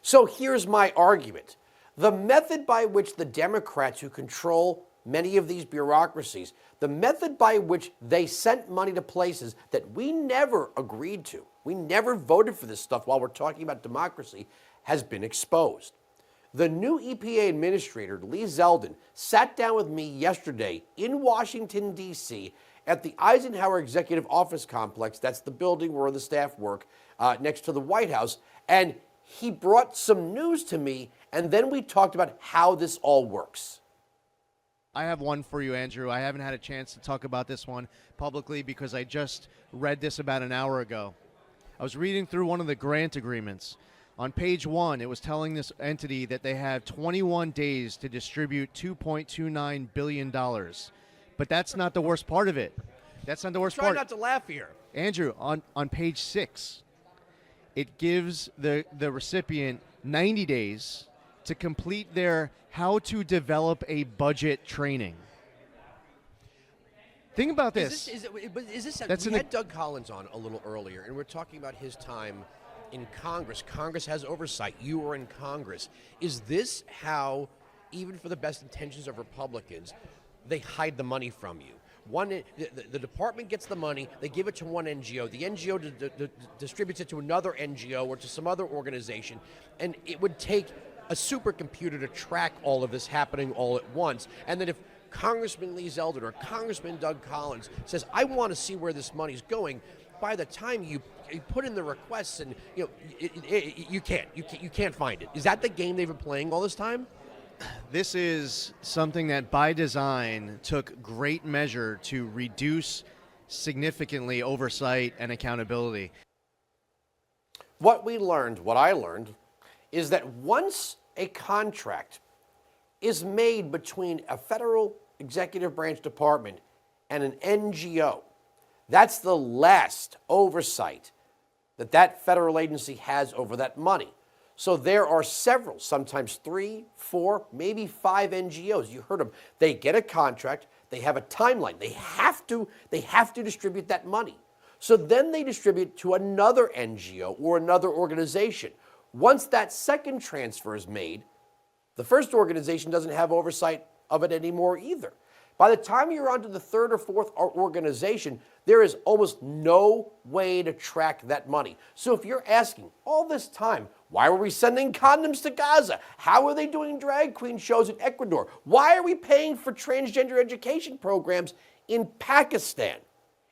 So here's my argument. The method by which the Democrats who control many of these bureaucracies, the method by which they sent money to places that we never agreed to, we never voted for this stuff while we're talking about democracy, has been exposed. The new EPA administrator, Lee Zeldin, sat down with me yesterday in Washington, D.C. at the Eisenhower Executive Office Complex. That's the building where the staff work next to the White House. And he brought some news to me, and then we talked about how this all works. I have one for you, Andrew. I haven't had a chance to talk about this one publicly because I just read this about an hour ago. I was reading through one of the grant agreements. On page 1, it was telling this entity that they have 21 days to distribute $2.29 billion. But that's not the worst part of it. That's not the worst part. Try not to laugh here. Andrew, on page 6, it gives the recipient 90 days to complete their how to develop a budget training. Think about this. We had Doug Collins on a little earlier, and we're talking about his time in Congress. Congress has oversight. You were in Congress. Is this how, even for the best intentions of Republicans, they hide the money from you? The department gets the money, they give it to one NGO, the NGO distributes it to another NGO or to some other organization, and it would take a supercomputer to track all of this happening all at once. And then if Congressman Lee Zeldin or Congressman Doug Collins says, I want to see where this money's going, by the time you put in the requests and you can't find it. Is that the game they've been playing all this time? This is something that by design took great measure to reduce significantly oversight and accountability. What I learned, is that once a contract is made between a federal executive branch department and an NGO, that's the last oversight that federal agency has over that money. So there are several, sometimes 3, 4, maybe 5 NGOs. You heard them. They get a contract. They have a timeline. They have to distribute that money. So then they distribute to another NGO or another organization. Once that second transfer is made, the first organization doesn't have oversight of it anymore either. By the time you're onto the third or fourth organization, there is almost no way to track that money. So if you're asking all this time, why were we sending condoms to Gaza? How are they doing drag queen shows in Ecuador? Why are we paying for transgender education programs in Pakistan?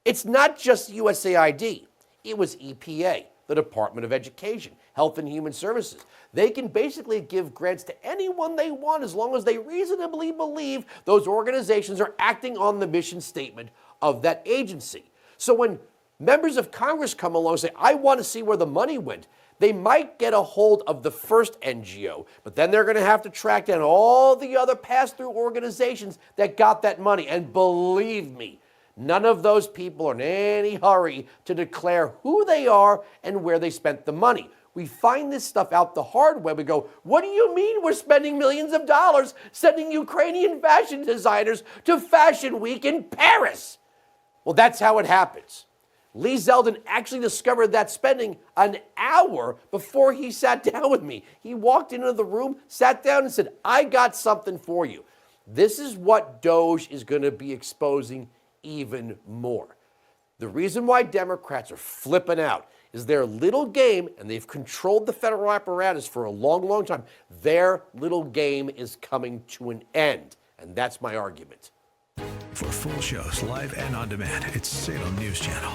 It's not just USAID. It was EPA, the Department of Education, Health and Human Services. They can basically give grants to anyone they want as long as they reasonably believe those organizations are acting on the mission statement of that agency. So when members of Congress come along and say, I want to see where the money went, they might get a hold of the first NGO, but then they're going to have to track down all the other pass-through organizations that got that money. And believe me, none of those people are in any hurry to declare who they are and where they spent the money. We find this stuff out the hard way. We go, what do you mean we're spending millions of dollars sending Ukrainian fashion designers to Fashion Week in Paris? Well, that's how it happens. Lee Zeldin actually discovered that spending an hour before he sat down with me. He walked into the room, sat down and said, I got something for you. This is what DOJ is going to be exposing even more. The reason why Democrats are flipping out is their little game, and they've controlled the federal apparatus for a long, long time. Their little game is coming to an end, and that's my argument. For full shows, live and on demand, it's Salem News Channel.